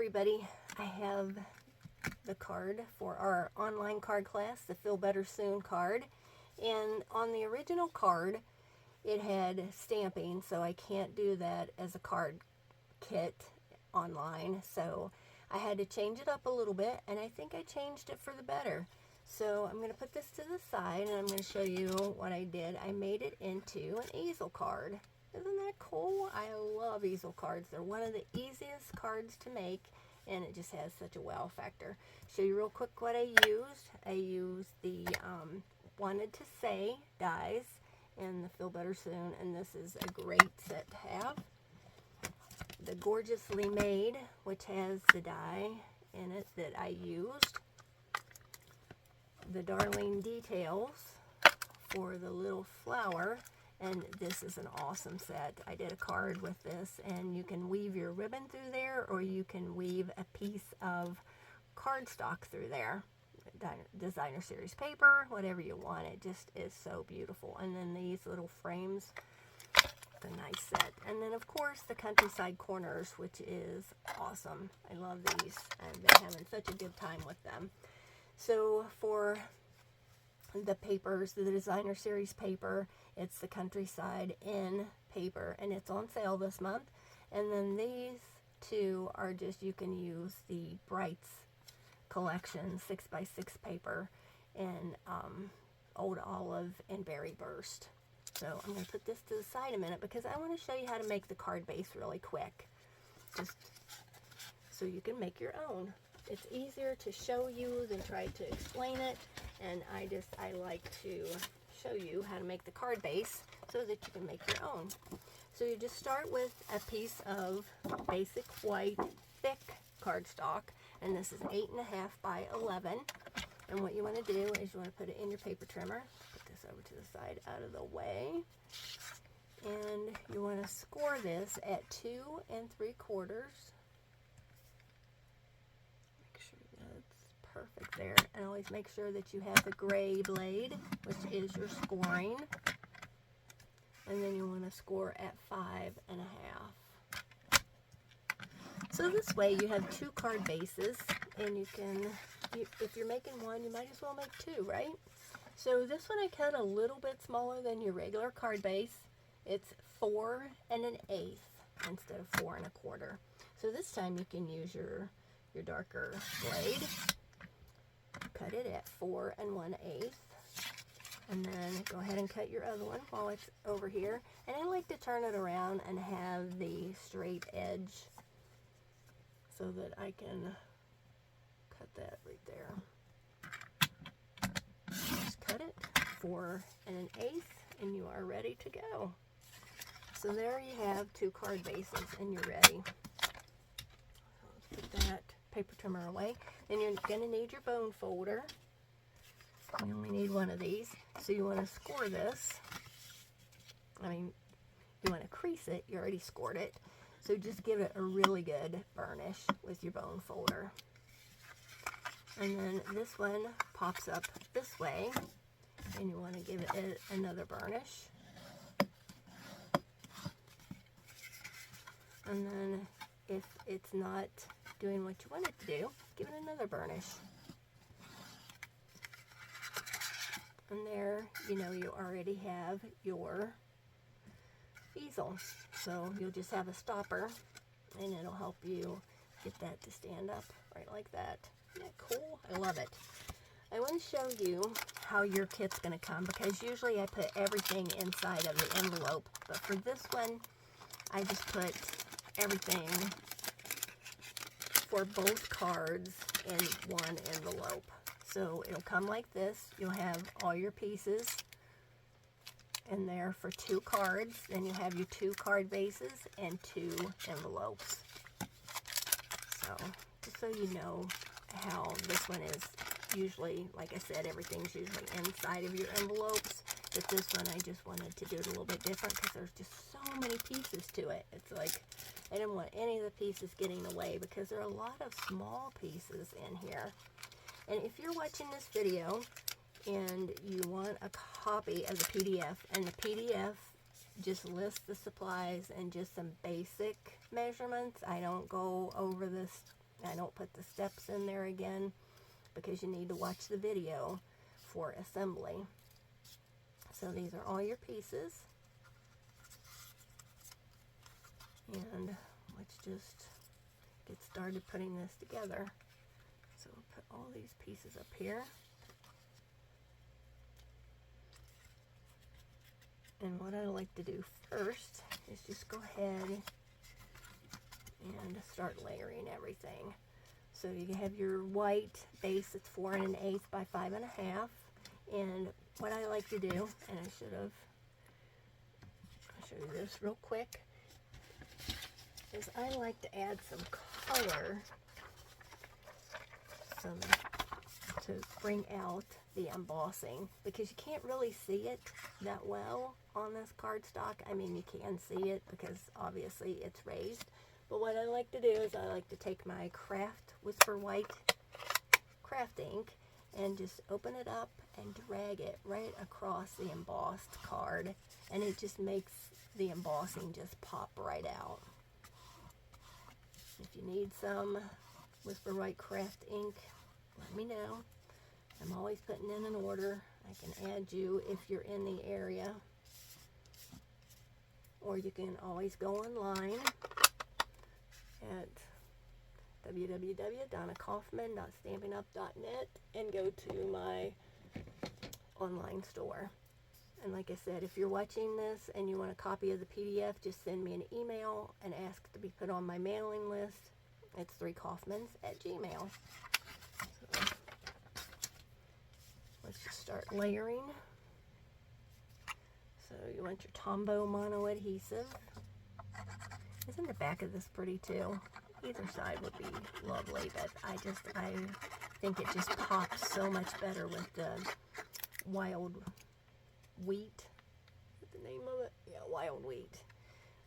everybody, I have the card for our online card class, the Feel Better Soon card. And on the original card, it had stamping, so I can't do that as a card kit online. So I had to change it up a little bit, and I think I changed it for the better. So I'm going to put this to the side, and I'm going to show you what I did. I made it into an easel card. Isn't that cool? I love easel cards. They're one of the easiest cards to make, and it just has such a wow factor. Show you real quick what I used. I used the Wanted to Say dies in the Feel Better Soon, and this is a great set to have. The Gorgeously Made, which has the die in it that I used. The Darling Details for the little flower, and this is an awesome set. I did a card with this, and you can weave your ribbon through there, or you can weave a piece of cardstock through there. Designer series paper, whatever you want. It just is so beautiful. And then these little frames, it's a nice set. And then of course the Countryside Corners, which is awesome. I love these. I've been having such a good time with them. So for the papers, the designer series paper, it's the Countryside in paper, and it's on sale this month. And then these two are just, you can use the Brights collection 6x6 paper in Old Olive and Berry Burst. So I'm going to put this to the side a minute because I want to show you how to make the card base really quick, just so you can make your own. It's easier to show you than try to explain it, and I like to show you how to make the card base so that you can make your own. So you just start with a piece of basic white thick cardstock, and this is 8.5 by 11. And what you want to do is you want to put it in your paper trimmer. Put this over to the side out of the way, and you want to score this at 2 3/4. Perfect there, and always make sure that you have the gray blade, which is your scoring, and then you want to score at 5.5. So this way you have 2 card bases, and you can, if you're making one, you might as well make 2, right? So this one I cut a little bit smaller than your regular card base. It's 4 1/8 instead of 4 1/4. So this time you can use your darker blade. Cut it at 4 1/8, and then go ahead and cut your other one while it's over here. And I like to turn it around and have the straight edge so that I can cut that right there. Just cut it 4 1/8, and you are ready to go. So there you have 2 card bases, and you're ready. So let's put that paper trimmer away. Then you're going to need your bone folder. You only need one of these. So you want to score this. I mean, you want to crease it. You already scored it. So just give it a really good burnish with your bone folder. And then this one pops up this way, and you want to give it another burnish. And then if it's not doing what you want it to do, give it another burnish. And there, you know, you already have your easel. So you'll just have a stopper, and it'll help you get that to stand up right like that. Isn't that cool? I love it. I want to show you how your kit's going to come, because usually I put everything inside of the envelope. But for this one, I just put everything for both cards in one envelope. So it'll come like this. You'll have all your pieces in there for 2 cards. Then you have your 2 card bases and 2 envelopes. So just so you know how this one is usually, like I said, everything's usually inside of your envelopes. But this one I just wanted to do it a little bit different because there's just so many pieces to it. It's like I didn't want any of the pieces getting away because there are a lot of small pieces in here. And if you're watching this video and you want a copy of the PDF, and the PDF just lists the supplies and just some basic measurements, I don't go over this I don't put the steps in there again because you need to watch the video for assembly. So these are all your pieces. And let's just get started putting this together. So we'll put all these pieces up here. And what I like to do first is just go ahead and start layering everything. So you have your white base that's 4 1/8 by 5 1/2. And what I like to do, and I'll show you this real quick, is I like to add some color, to bring out the embossing, because you can't really see it that well on this cardstock. I mean, you can see it because obviously it's raised, but what I like to do is I like to take my Craft Whisper White craft ink and just open it up and drag it right across the embossed card, and it just makes the embossing just pop right out. If you need some Whisper White craft ink, let me know. I'm always putting in an order. I can add you if you're in the area, or you can always go online at www.donnakaufman.stampinup.net and go to my online store. And like I said, if you're watching this and you want a copy of the PDF, just send me an email and ask to be put on my mailing list. It's 3kaufmans@gmail.com. So let's just start layering. So you want your Tombow mono adhesive. Isn't the back of this pretty too? Either side would be lovely, but I think it just pops so much better with the wild wheat. What's the name of it? Yeah, wild wheat.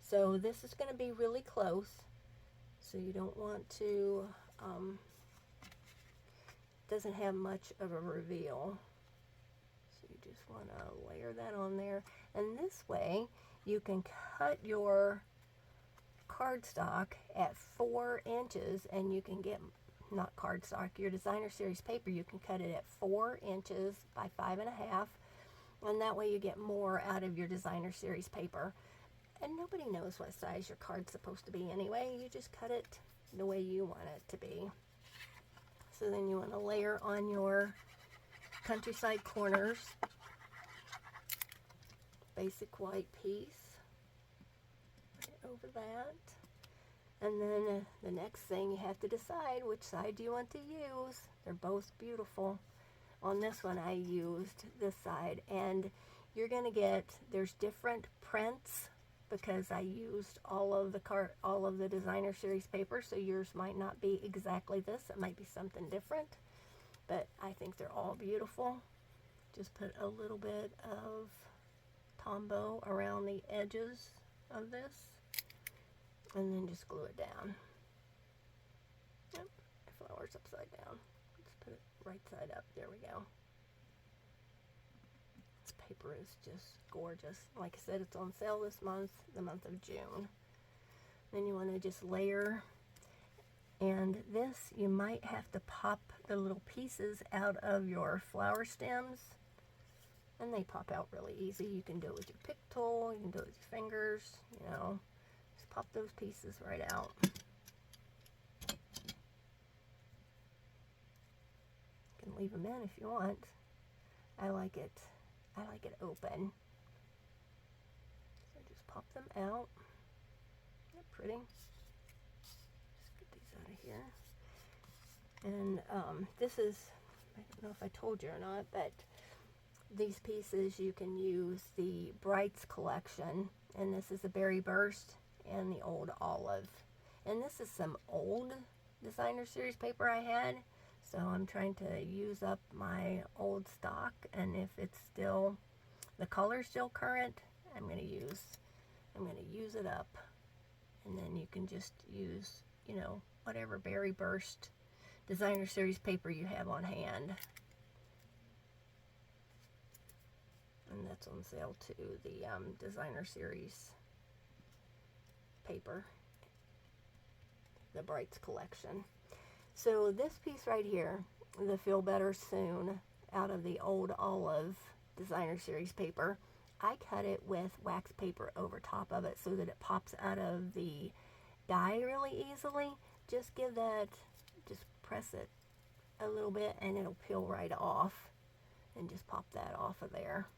So this is going to be really close, so you don't want to, doesn't have much of a reveal. So you just want to layer that on there, and this way you can cut your cardstock at 4 inches, and you can get, not cardstock, your designer series paper, you can cut it at 4 inches by 5 1/2, and that way you get more out of your designer series paper. And nobody knows what size your card's supposed to be anyway. You just cut it the way you want it to be. So then you want to layer on your countryside corners, basic white piece over that. And then the next thing, you have to decide which side do you want to use. They're both beautiful. On this one I used this side, and you're going to get, there's different prints because I used all of the designer series paper, so yours might not be exactly this. It might be something different, but I think they're all beautiful. Just put a little bit of Tombow around the edges of this, and then just glue it down. Yep, the flower's upside down. Just put it right side up. There we go. This paper is just gorgeous. Like I said, it's on sale this month, the month of June. Then you want to just layer, and this, you might have to pop the little pieces out of your flower stems, and they pop out really easy. You can do it with your pick tool, you can do it with your fingers, you know. Just pop those pieces right out. You can leave them in if you want. I like it open. So just pop them out. They're pretty. Just get these out of here. And this is, I don't know if I told you or not, but these pieces you can use the Brights collection, and this is the Berry Burst and the Old Olive. And this is some old designer series paper I had, so I'm trying to use up my old stock, and if it's still, the color's still current, I'm going to use it up. And then you can just use, you know, whatever Berry Burst designer series paper you have on hand. And that's on sale too, the designer series paper, the Brights collection. So this piece right here, the Feel Better Soon, out of the old Olive Designer Series paper, I cut it with wax paper over top of it so that it pops out of the die really easily. Just give that, just press it a little bit and it'll peel right off, and just pop that off of there.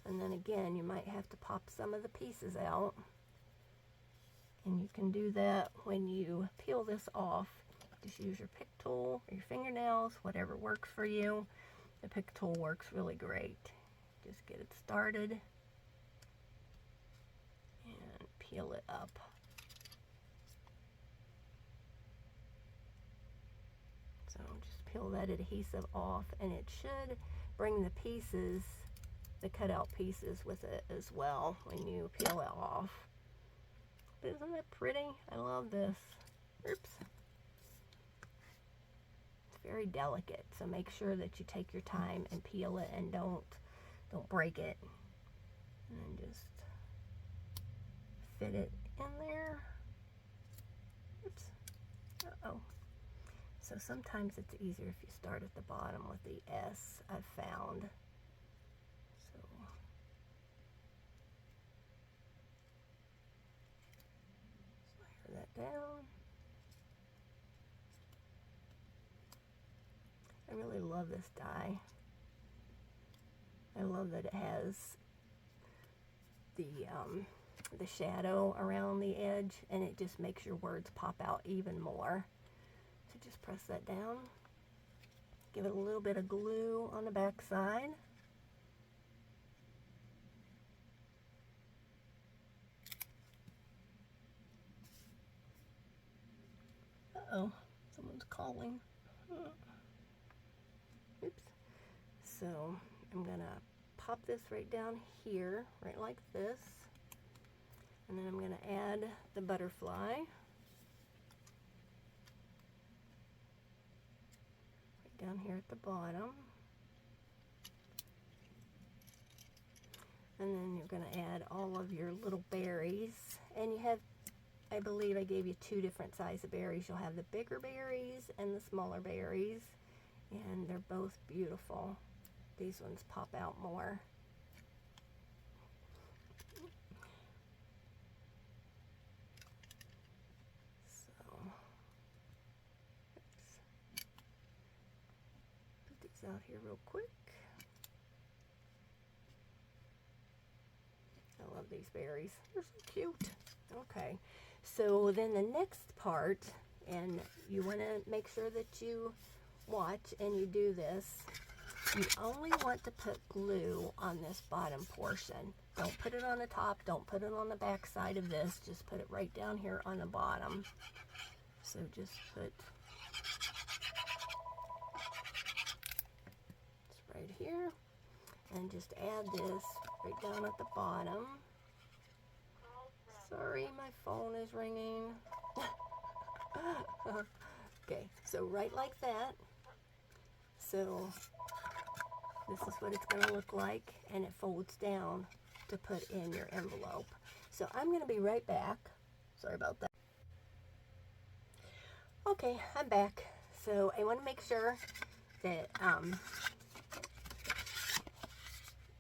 And then again, you might have to pop some of the pieces out, and you can do that when you peel this off. Just use your pick tool or your fingernails, whatever works for you. The pick tool works really great. Just get it started and peel it up. So just peel that adhesive off, and it should bring the pieces, the cutout pieces with it as well when you peel it off. But isn't that pretty? I love this. Oops. It's very delicate, so make sure that you take your time and peel it and don't break it. And then just fit it in there. Oops. Uh-oh. So sometimes it's easier if you start at the bottom with the S, I've found. So layer that down. I really love this die. I love that it has the shadow around the edge, and it just makes your words pop out even more. So just press that down. Give it a little bit of glue on the back side. Uh-oh, someone's calling. Oops. So I'm gonna pop this right down here, right like this. And then I'm gonna add the butterfly. Right down here at the bottom. And then you're gonna add all of your little berries. And you have, I believe I gave you 2 different sizes of berries. You'll have the bigger berries and the smaller berries. And they're both beautiful. These ones pop out more. So, let's put these out here real quick. I love these berries. They're so cute. Okay, so then the next part, and you want to make sure that you watch and you do this. You only want to put glue on this bottom portion. Don't put it on the top. Don't put it on the back side of this. Just put it right down here on the bottom. So just put it right here. And just add this right down at the bottom. Sorry, my phone is ringing. Okay, so right like that. So this is what it's going to look like, and it folds down to put in your envelope. So I'm going to be right back. Sorry about that. Okay, I'm back. So I want to make sure that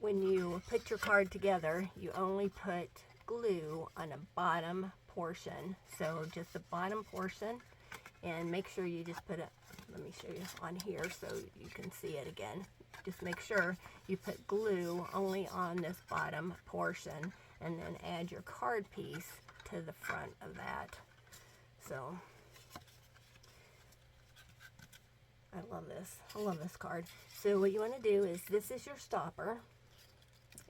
when you put your card together, you only put glue on the bottom portion. So just the bottom portion, and make sure you just put it, let me show you on here so you can see it again. Just make sure you put glue only on this bottom portion, and then add your card piece to the front of that. So I love this. I love this card. So what you want to do is, this is your stopper,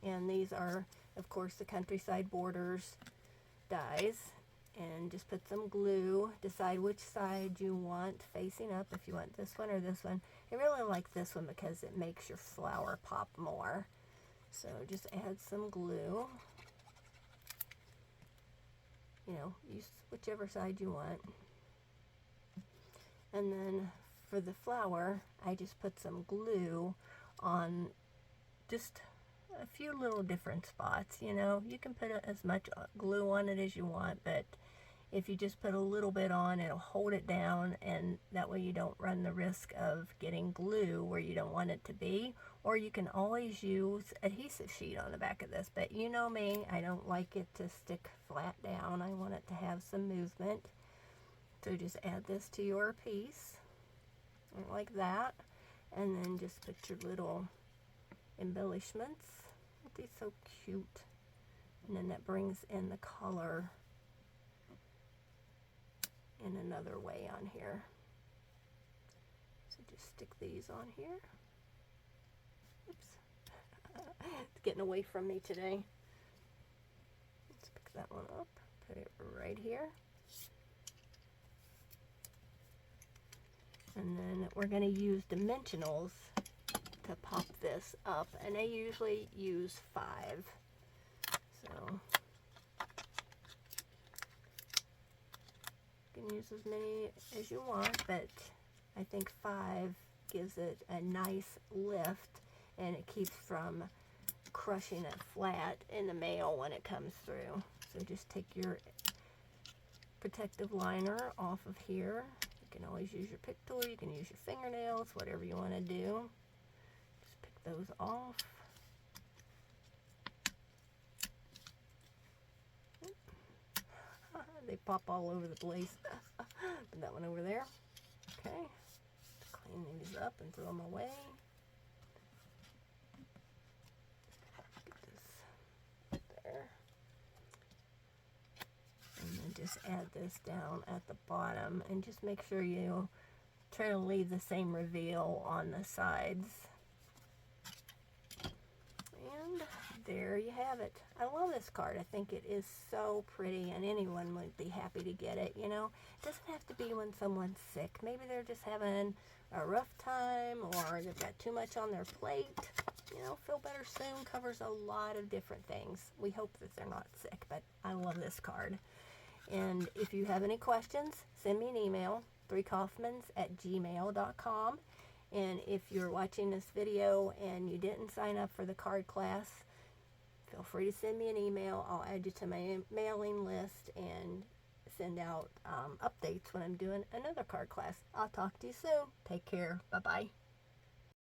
and these are, of course, the Countryside Borders dies. And just put some glue. Decide which side you want facing up, if you want this one or this one. I really like this one because it makes your flower pop more. So just add some glue. You know, use whichever side you want. And then for the flower, I just put some glue on just a few little different spots. You know, you can put as much glue on it as you want, but if you just put a little bit on, it'll hold it down, and that way you don't run the risk of getting glue where you don't want it to be. Or you can always use adhesive sheet on the back of this, but you know me, I don't like it to stick flat down. I want it to have some movement. So just add this to your piece like that, and then just put your little embellishments. Aren't they so cute? And then that brings in the color in another way on here. So just stick these on here. Oops. It's getting away from me today. Let's pick that one up, put it right here. And then we're going to use dimensionals to pop this up, and I usually use 5. So you can use as many as you want, but I think 5 gives it a nice lift, and it keeps from crushing it flat in the mail when it comes through. So just take your protective liner off of here. You can always use your pick tool, you can use your fingernails, whatever you want to do. Just pick those off. They pop all over the place. Put that one over there. Okay. Clean these up and throw them away. Get this there. And then just add this down at the bottom, and just make sure you try to leave the same reveal on the sides. And there you have it. I love this card. I think it is so pretty, and anyone would be happy to get it. You know, it doesn't have to be when someone's sick. Maybe they're just having a rough time, or they've got too much on their plate. You know, Feel Better Soon covers a lot of different things. We hope that they're not sick, but I love this card. And if you have any questions, send me an email, 3kaufmans@gmail.com. And if you're watching this video and you didn't sign up for the card class, feel free to send me an email. I'll add you to my mailing list and send out updates when I'm doing another card class. I'll talk to you soon. Take care. Bye-bye.